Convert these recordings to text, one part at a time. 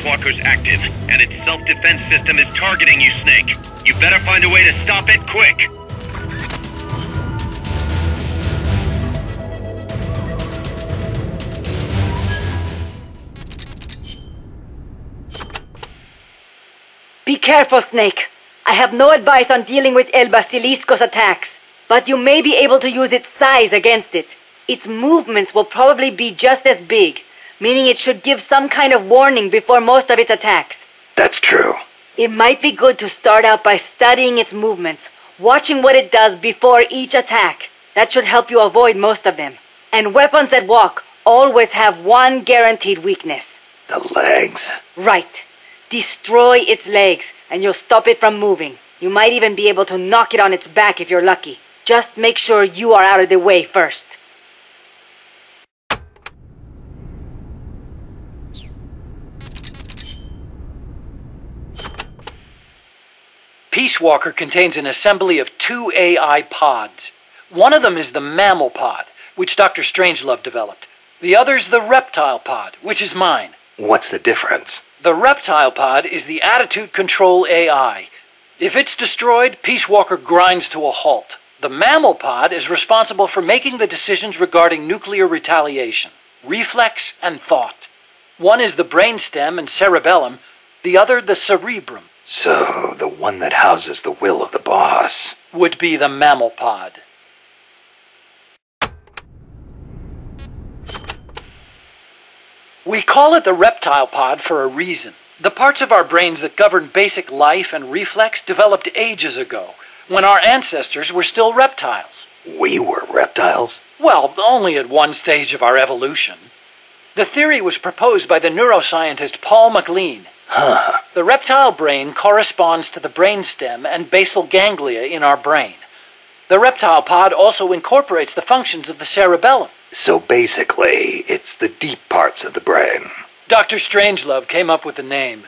Walker's active, and its self-defense system is targeting you, Snake. You better find a way to stop it quick! Be careful, Snake. I have no advice on dealing with El Basilisco's attacks, but you may be able to use its size against it. Its movements will probably be just as big, meaning it should give some kind of warning before most of its attacks. That's true. It might be good to start out by studying its movements, watching what it does before each attack. That should help you avoid most of them. And weapons that walk always have one guaranteed weakness. The legs? Right. Destroy its legs, and you'll stop it from moving. You might even be able to knock it on its back if you're lucky. Just make sure you are out of the way first. Peace Walker contains an assembly of 2 AI pods. One of them is the Mammal Pod, which Dr. Strangelove developed. The other's the Reptile Pod, which is mine. What's the difference? The Reptile Pod is the Attitude Control AI. If it's destroyed, Peace Walker grinds to a halt. The Mammal Pod is responsible for making the decisions regarding nuclear retaliation, reflex, and thought. One is the brainstem and cerebellum, the other the cerebrum. So, the one that houses the will of the boss would be the Mammal Pod. We call it the Reptile Pod for a reason. The parts of our brains that govern basic life and reflex developed ages ago, when our ancestors were still reptiles. We were reptiles? Well, only at one stage of our evolution. The theory was proposed by the neuroscientist Paul MacLean. Huh. The reptile brain corresponds to the brainstem and basal ganglia in our brain. The reptile pod also incorporates the functions of the cerebellum. So basically, it's the deep parts of the brain. Dr. Strangelove came up with the name.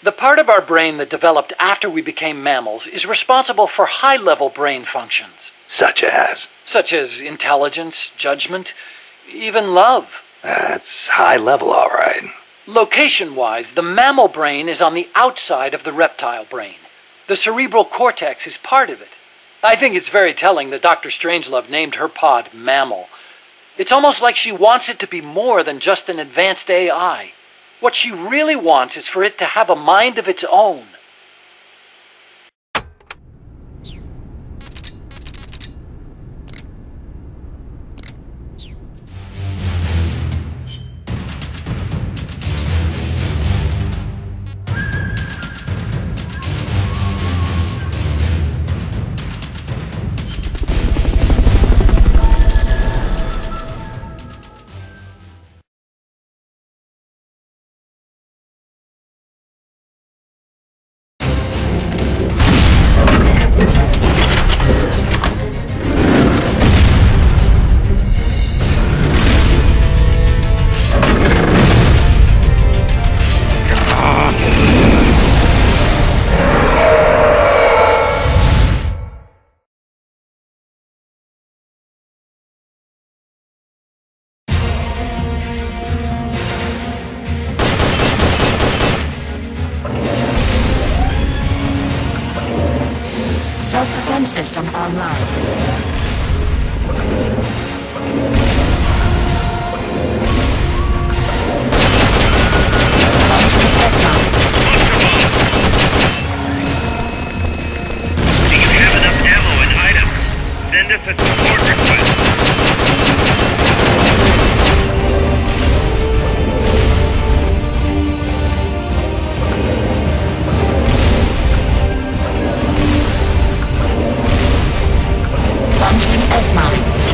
The part of our brain that developed after we became mammals is responsible for high-level brain functions. Such as? Such as intelligence, judgment, even love. That's high level, all right. Location-wise, the mammal brain is on the outside of the reptile brain. The cerebral cortex is part of it. I think it's very telling that Dr. Strangelove named her pod Mammal. It's almost like she wants it to be more than just an advanced AI. What she really wants is for it to have a mind of its own. Self-defense system online. Do you have enough ammo and items? Send us a support request. Launching S-mines.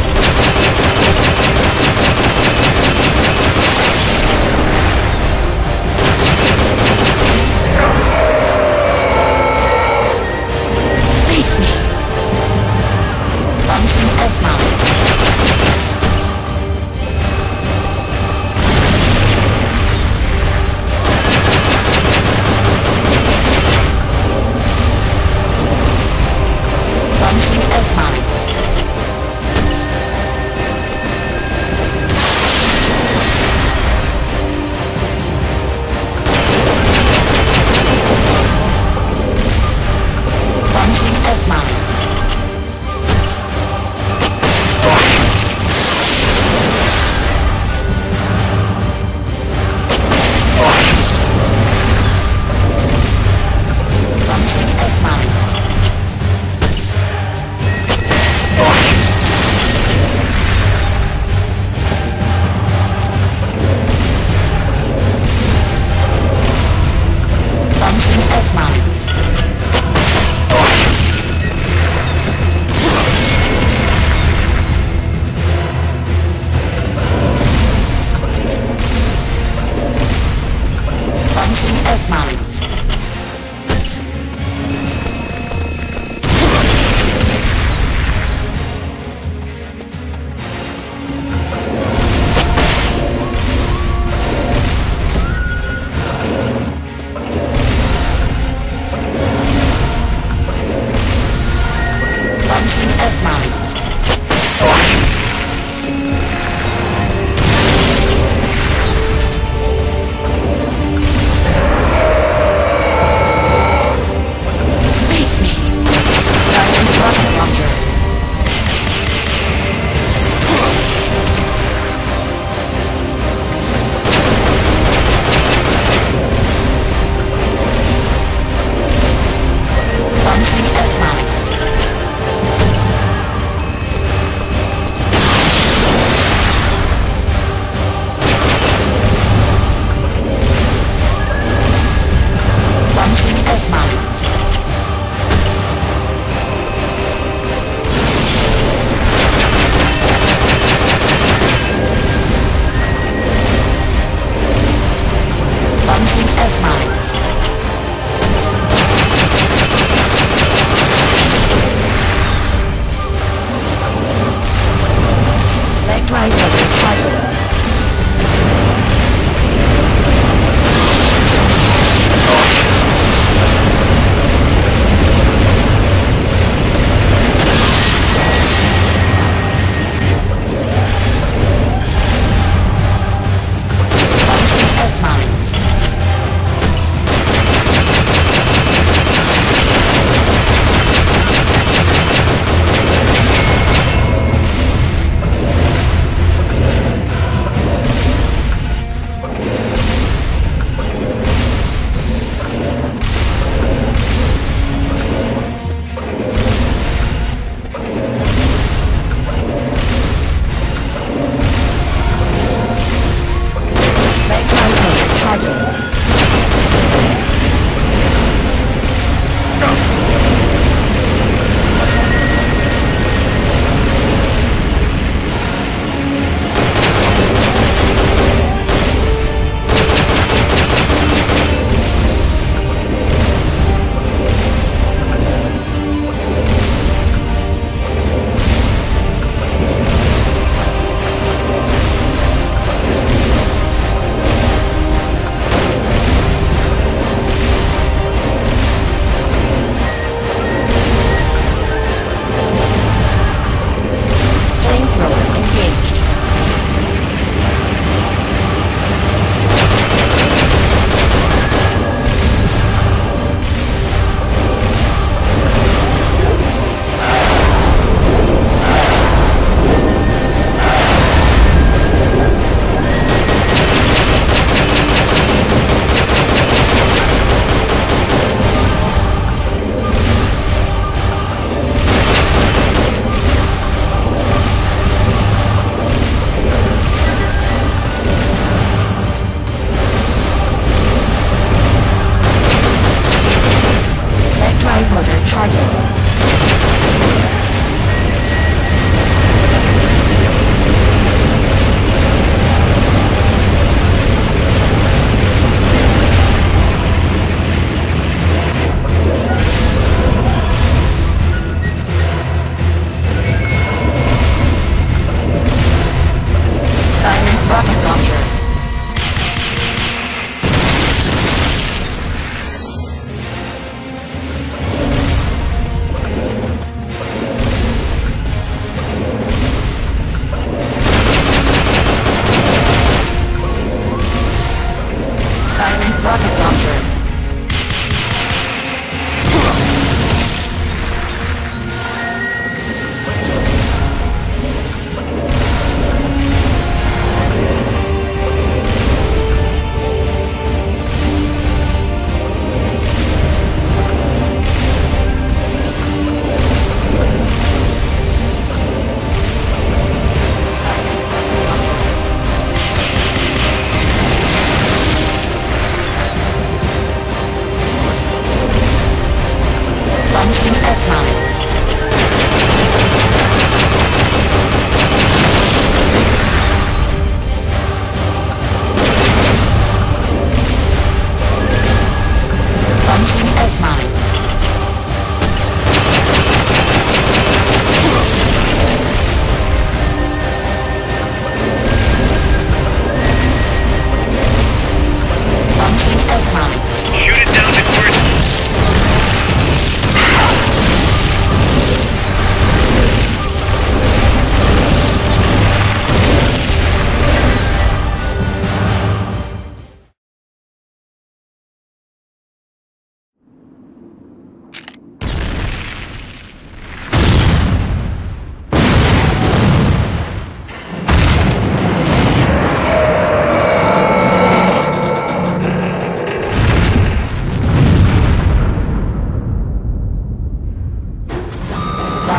Face me. Launching S-mines. Launching S-mines.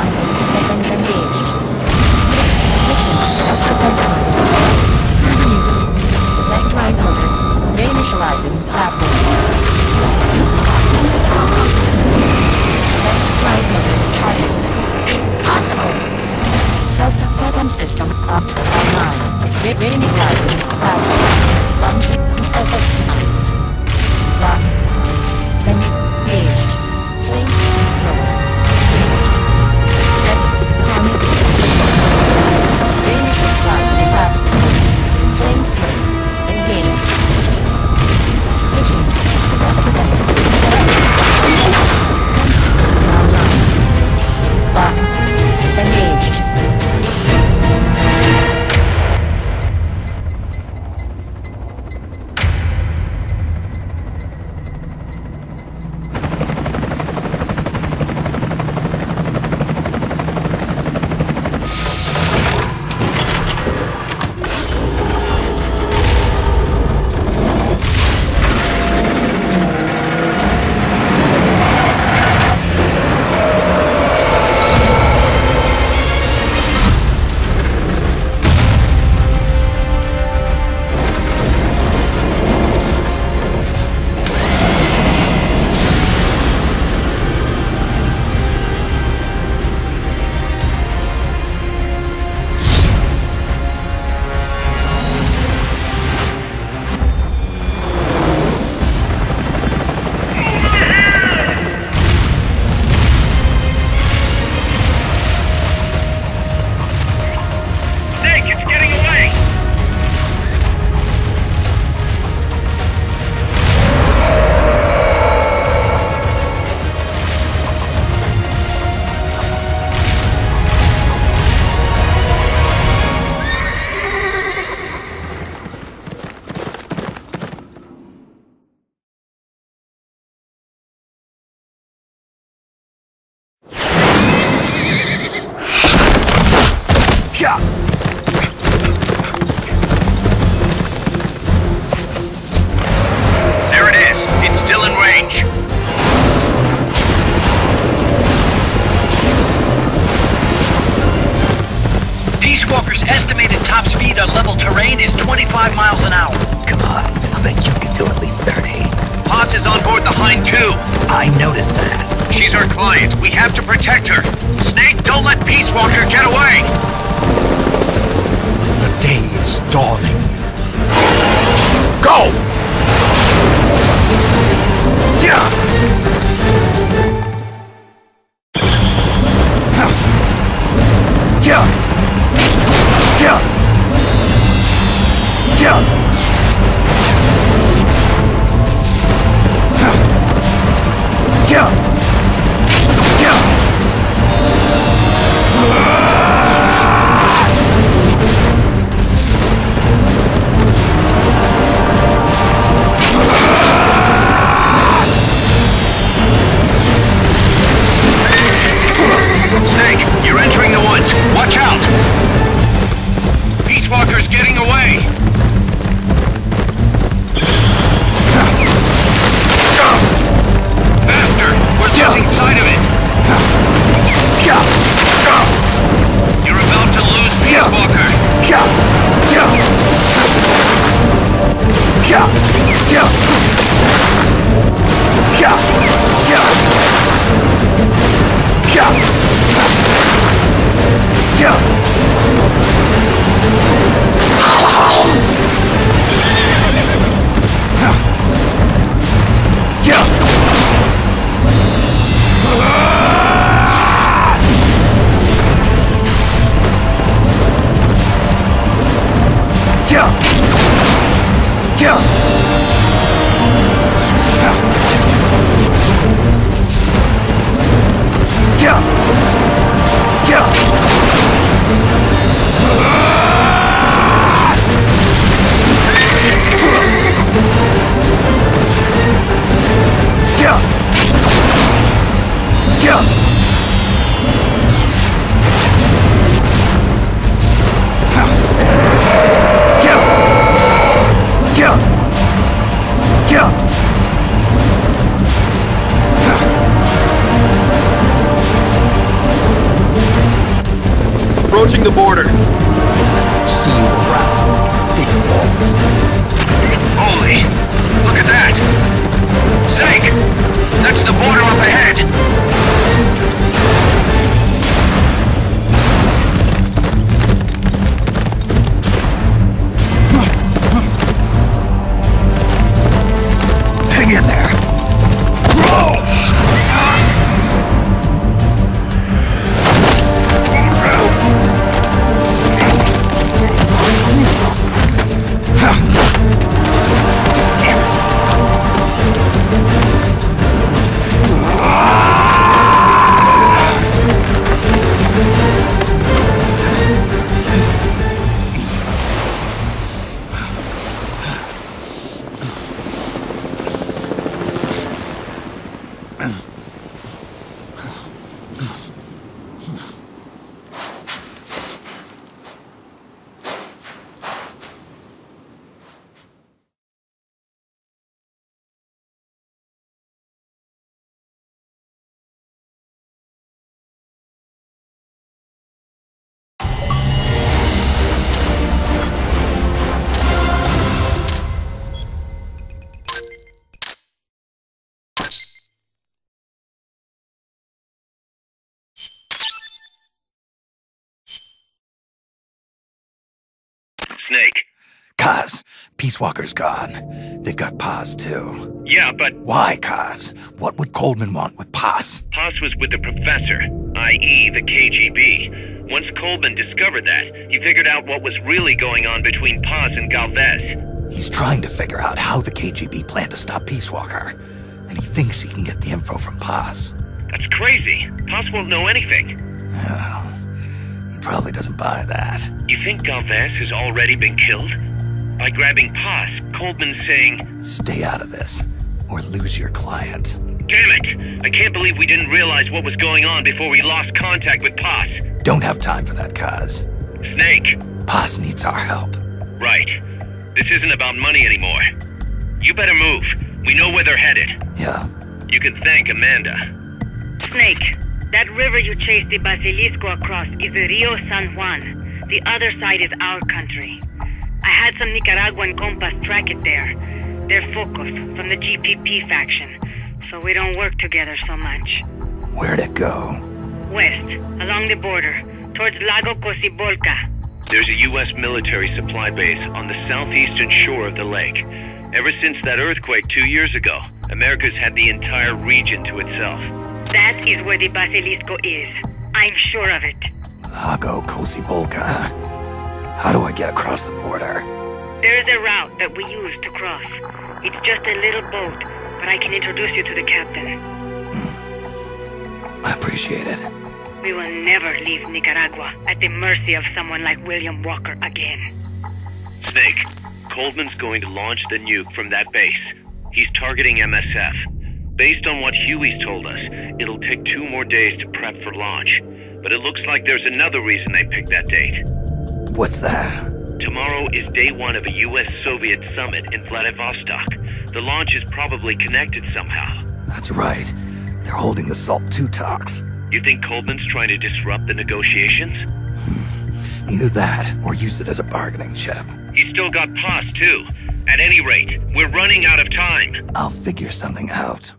Lock. Disengaged. Switching to self-defense mode. Use. Leg drive motor. Reinitializing platform. Leg drive motor charging. Possible. Self-defense system online. Reinitializing platform. Launching assessments. Lock. Disengaged. Flame roller. Red army. Reinitializing platform. Flame roller. Engaged. Switching to self-defense. Online. Lock. Disengaged. Snake, it's getting away! There it is. It's still in range. Peace Walker's estimated top speed on level terrain is 25 miles an hour. Come on, I bet you can do at least 30. Paz is on board the Hind 2. I noticed that. She's our client. We have to protect her. Snake, don't let Peace Walker get away! The day is dawning. Go! Yeah! Yeah! Yeah! Yeah! Yeah! Yeah! Snake, you're entering the woods. Watch out! approaching the border. See you around, big boss. Holy, look at that! Snake! That's the border up ahead! Hang in there. Snake. Kaz, Peace Walker's gone. They've got Paz, too. Yeah, but Why, Kaz? What would Coleman want with Paz? Paz was with the professor, i.e. the KGB. Once Coleman discovered that, he figured out what was really going on between Paz and Galvez. He's trying to figure out how the KGB plan to stop Peace Walker. And he thinks he can get the info from Paz. That's crazy. Paz won't know anything. Oh, he probably doesn't buy that. You think Galvez has already been killed? By grabbing Paz, Coleman's saying, Stay out of this, or lose your client. damn it! I can't believe we didn't realize what was going on before we lost contact with Paz. Don't have time for that, Kaz. Snake. Paz needs our help. Right. This isn't about money anymore. You better move. We know where they're headed. Yeah. You can thank Amanda. Snake, that river you chased the Basilisco across is the Rio San Juan. The other side is our country. I had some Nicaraguan compas track it there. They're focus from the GPP faction, so we don't work together so much. Where'd it go? West, along the border, towards Lago Cocibolca. There's a U.S. military supply base on the southeastern shore of the lake. Ever since that earthquake 2 years ago, America's had the entire region to itself. That is where the Basilisco is. I'm sure of it. Lago Cocibolca. How do I get across the border? There is a route that we use to cross. It's just a little boat, but I can introduce you to the captain. I appreciate it. We will never leave Nicaragua at the mercy of someone like William Walker again. Snake, Coleman's going to launch the nuke from that base. He's targeting MSF. Based on what Huey's told us, it'll take 2 more days to prep for launch. But it looks like there's another reason they picked that date. What's that? Tomorrow is day 1 of a US-Soviet summit in Vladivostok. The launch is probably connected somehow. That's right. They're holding the SALT II talks. You think Coleman's trying to disrupt the negotiations? Either that, or use it as a bargaining chip. He's still got Paz, too. At any rate, we're running out of time. I'll figure something out.